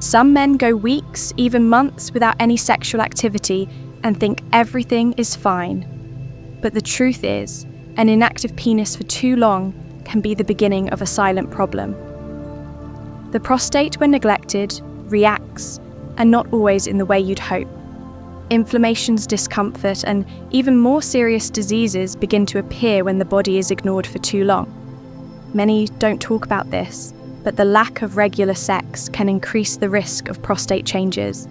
Some men go weeks, even months, without any sexual activity and think everything is fine. But the truth is, an inactive penis for too long can be the beginning of a silent problem. The prostate, when neglected, reacts, and not always in the way you'd hope. Inflammations, discomfort, and even more serious diseases begin to appear when the body is ignored for too long. Many don't talk about this, but the lack of regular sex can increase the risk of prostate changes.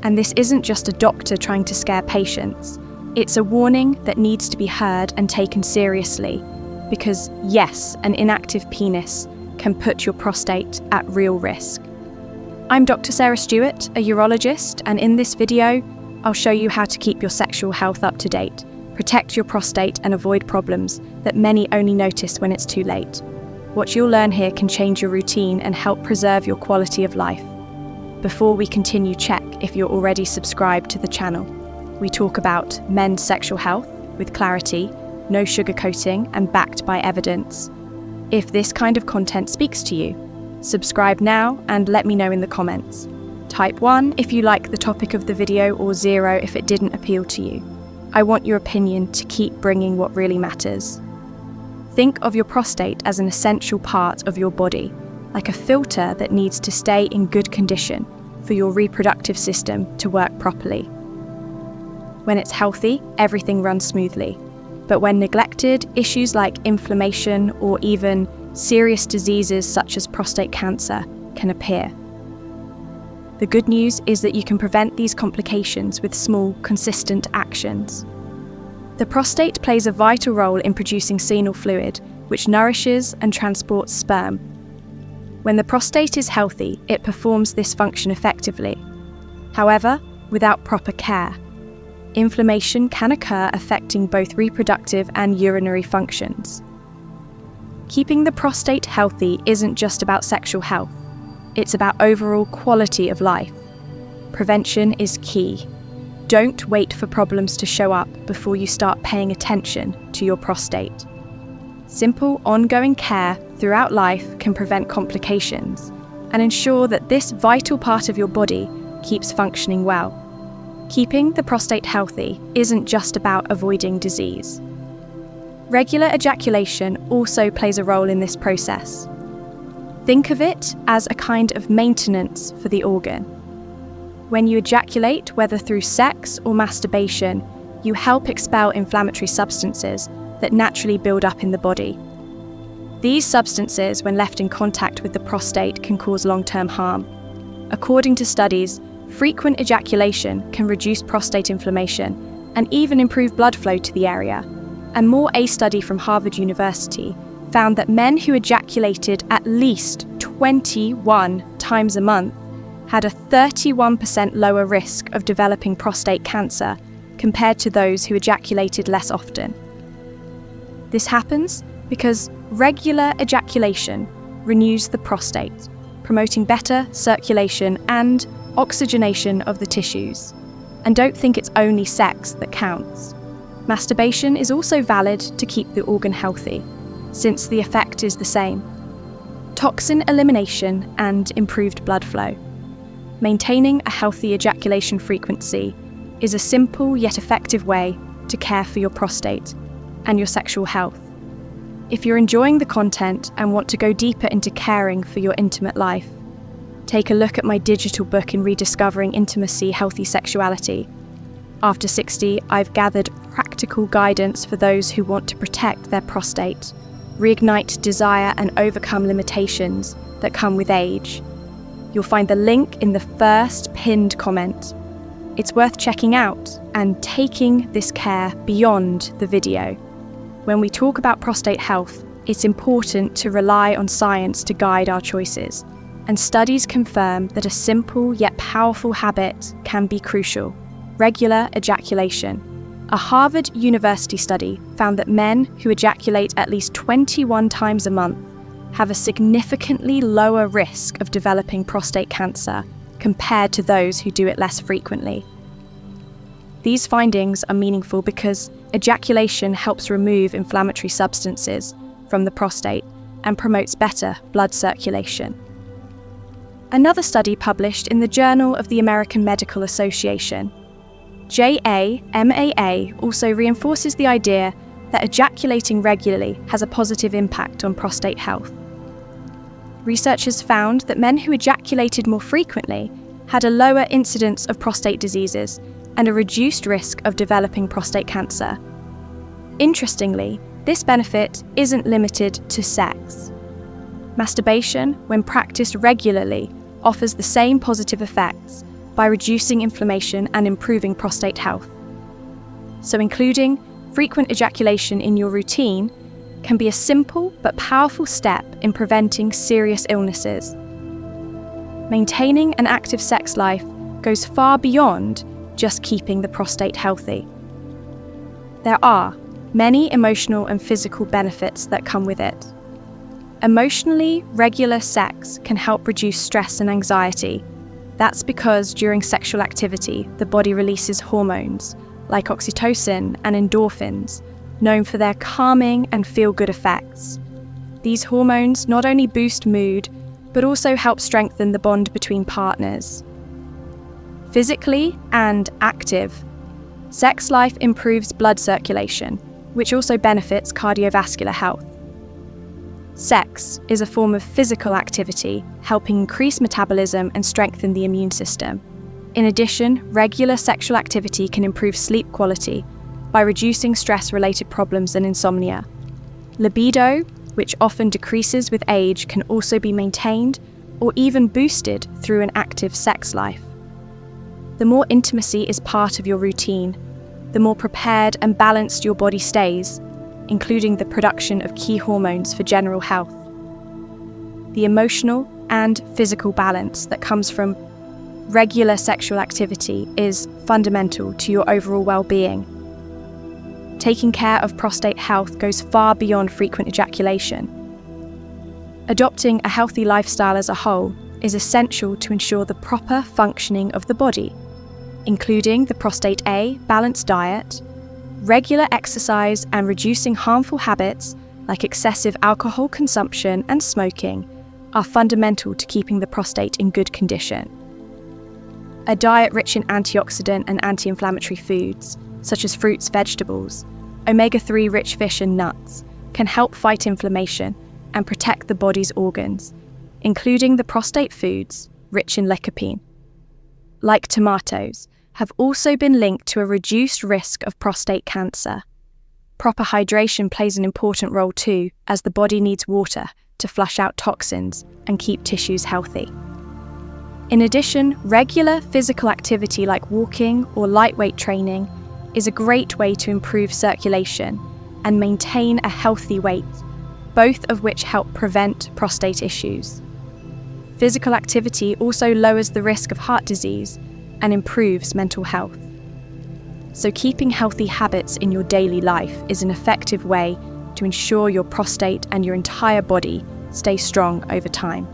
And this isn't just a doctor trying to scare patients. It's a warning that needs to be heard and taken seriously, because yes, an inactive penis can put your prostate at real risk. I'm Dr. Sara Stewart, a urologist, and in this video, I'll show you how to keep your sexual health up to date, protect your prostate, and avoid problems that many only notice when it's too late. What you'll learn here can change your routine and help preserve your quality of life. Before we continue, check if you're already subscribed to the channel. We talk about men's sexual health with clarity, no sugarcoating, and backed by evidence. If this kind of content speaks to you, subscribe now and let me know in the comments. Type 1 if you like the topic of the video or 0 if it didn't appeal to you. I want your opinion to keep bringing what really matters. Think of your prostate as an essential part of your body, like a filter that needs to stay in good condition for your reproductive system to work properly. When it's healthy, everything runs smoothly. But when neglected, issues like inflammation or even serious diseases such as prostate cancer can appear. The good news is that you can prevent these complications with small, consistent actions. The prostate plays a vital role in producing seminal fluid, which nourishes and transports sperm. When the prostate is healthy, it performs this function effectively. However, without proper care, inflammation can occur affecting both reproductive and urinary functions. Keeping the prostate healthy isn't just about sexual health, it's about overall quality of life. Prevention is key. Don't wait for problems to show up before you start paying attention to your prostate. Simple, ongoing care throughout life can prevent complications and ensure that this vital part of your body keeps functioning well. Keeping the prostate healthy isn't just about avoiding disease. Regular ejaculation also plays a role in this process. Think of it as a kind of maintenance for the organ. When you ejaculate, whether through sex or masturbation, you help expel inflammatory substances that naturally build up in the body. These substances, when left in contact with the prostate, can cause long-term harm. According to studies, frequent ejaculation can reduce prostate inflammation and even improve blood flow to the area. And a study from Harvard University found that men who ejaculated at least 21 times a month had a 31% lower risk of developing prostate cancer compared to those who ejaculated less often. This happens because regular ejaculation renews the prostate, promoting better circulation and oxygenation of the tissues. And don't think it's only sex that counts. Masturbation is also valid to keep the organ healthy, since the effect is the same. Toxin elimination and improved blood flow. Maintaining a healthy ejaculation frequency is a simple yet effective way to care for your prostate and your sexual health. If you're enjoying the content and want to go deeper into caring for your intimate life, take a look at my digital book in Rediscovering Intimacy, Healthy Sexuality. After 60, I've gathered practical guidance for those who want to protect their prostate, reignite desire, and overcome limitations that come with age. You'll find the link in the first pinned comment. It's worth checking out and taking this care beyond the video. When we talk about prostate health, it's important to rely on science to guide our choices, and studies confirm that a simple yet powerful habit can be crucial: regular ejaculation. A Harvard University study found that men who ejaculate at least 21 times a month have a significantly lower risk of developing prostate cancer compared to those who do it less frequently. These findings are meaningful because ejaculation helps remove inflammatory substances from the prostate and promotes better blood circulation. Another study published in the Journal of the American Medical Association, JAMAA, also reinforces the idea that ejaculating regularly has a positive impact on prostate health. Researchers found that men who ejaculated more frequently had a lower incidence of prostate diseases and a reduced risk of developing prostate cancer. Interestingly, this benefit isn't limited to sex. Masturbation, when practiced regularly, offers the same positive effects by reducing inflammation and improving prostate health. So including frequent ejaculation in your routine can be a simple but powerful step in preventing serious illnesses. Maintaining an active sex life goes far beyond just keeping the prostate healthy. There are many emotional and physical benefits that come with it. Emotionally, regular sex can help reduce stress and anxiety. That's because during sexual activity, the body releases hormones like oxytocin and endorphins, known for their calming and feel-good effects. These hormones not only boost mood, but also help strengthen the bond between partners. Physically and active, sex life improves blood circulation, which also benefits cardiovascular health. Sex is a form of physical activity, helping increase metabolism and strengthen the immune system. In addition, regular sexual activity can improve sleep quality by reducing stress-related problems and insomnia. Libido, which often decreases with age, can also be maintained or even boosted through an active sex life. The more intimacy is part of your routine, the more prepared and balanced your body stays, including the production of key hormones for general health. The emotional and physical balance that comes from regular sexual activity is fundamental to your overall well-being. Taking care of prostate health goes far beyond frequent ejaculation. Adopting a healthy lifestyle as a whole is essential to ensure the proper functioning of the body, including the Prostate A balanced diet, regular exercise, and reducing harmful habits like excessive alcohol consumption and smoking are fundamental to keeping the prostate in good condition. A diet rich in antioxidant and anti-inflammatory foods, such as fruits, vegetables, omega-3 rich fish and nuts, can help fight inflammation and protect the body's organs, including the prostate foods rich in lycopene. Like tomatoes, have also been linked to a reduced risk of prostate cancer. Proper hydration plays an important role too, as the body needs water to flush out toxins and keep tissues healthy. In addition, regular physical activity like walking or lightweight training is a great way to improve circulation and maintain a healthy weight, both of which help prevent prostate issues. Physical activity also lowers the risk of heart disease and improves mental health. So keeping healthy habits in your daily life is an effective way to ensure your prostate and your entire body stay strong over time.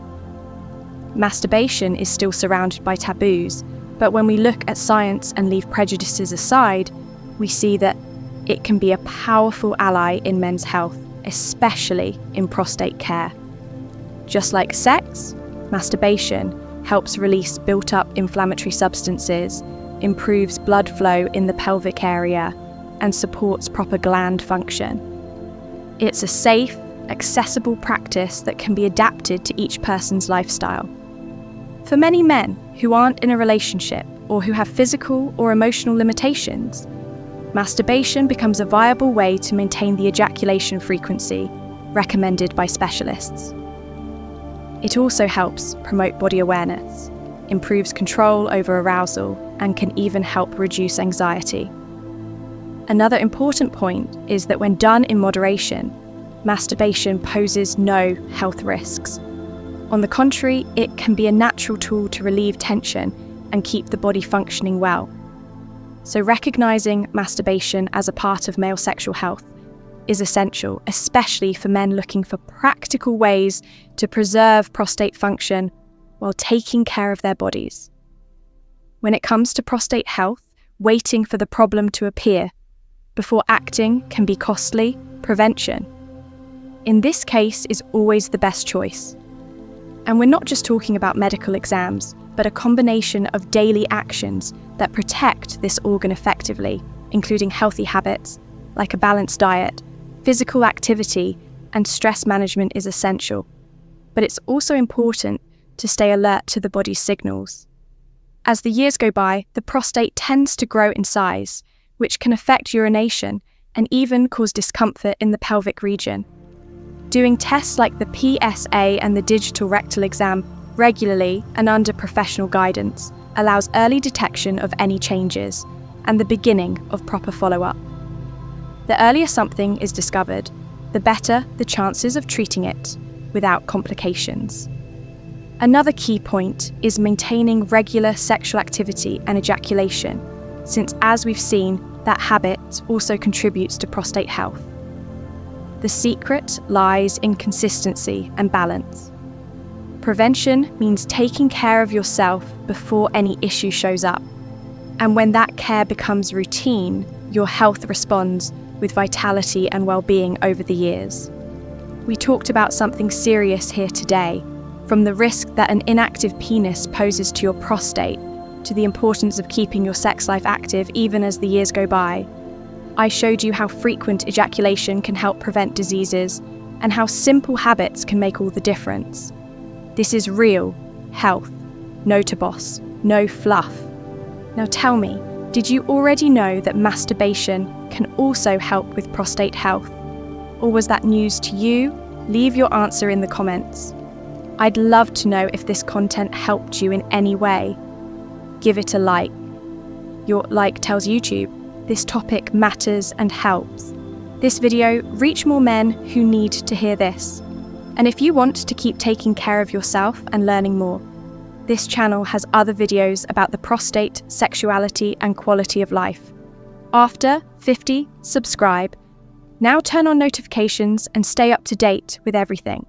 Masturbation is still surrounded by taboos, but when we look at science and leave prejudices aside, we see that it can be a powerful ally in men's health, especially in prostate care. Just like sex, masturbation helps release built-up inflammatory substances, improves blood flow in the pelvic area, and supports proper gland function. It's a safe, accessible practice that can be adapted to each person's lifestyle. For many men who aren't in a relationship or who have physical or emotional limitations, masturbation becomes a viable way to maintain the ejaculation frequency recommended by specialists. It also helps promote body awareness, improves control over arousal, and can even help reduce anxiety. Another important point is that when done in moderation, masturbation poses no health risks. On the contrary, it can be a natural tool to relieve tension and keep the body functioning well. So recognizing masturbation as a part of male sexual health is essential, especially for men looking for practical ways to preserve prostate function while taking care of their bodies. When it comes to prostate health, waiting for the problem to appear before acting can be costly. Prevention, in this case, is always the best choice. And we're not just talking about medical exams, but a combination of daily actions that protect this organ effectively, including healthy habits like a balanced diet, physical activity, and stress management is essential. But it's also important to stay alert to the body's signals. As the years go by, the prostate tends to grow in size, which can affect urination and even cause discomfort in the pelvic region. Doing tests like the PSA and the digital rectal exam regularly and under professional guidance allows early detection of any changes and the beginning of proper follow-up. The earlier something is discovered, the better the chances of treating it without complications. Another key point is maintaining regular sexual activity and ejaculation, since as we've seen, that habit also contributes to prostate health. The secret lies in consistency and balance. Prevention means taking care of yourself before any issue shows up. And when that care becomes routine, your health responds with vitality and well-being over the years. We talked about something serious here today, from the risk that an inactive penis poses to your prostate, to the importance of keeping your sex life active even as the years go by. I showed you how frequent ejaculation can help prevent diseases, and how simple habits can make all the difference. This is real health, no toboss, no fluff. Now tell me, did you already know that masturbation can also help with prostate health? Or was that news to you? Leave your answer in the comments. I'd love to know if this content helped you in any way. Give it a like. Your like tells YouTube this topic matters and helps. This video reach more men who need to hear this. And if you want to keep taking care of yourself and learning more, this channel has other videos about the prostate, sexuality, and quality of life. After 50, subscribe. Now turn on notifications and stay up to date with everything.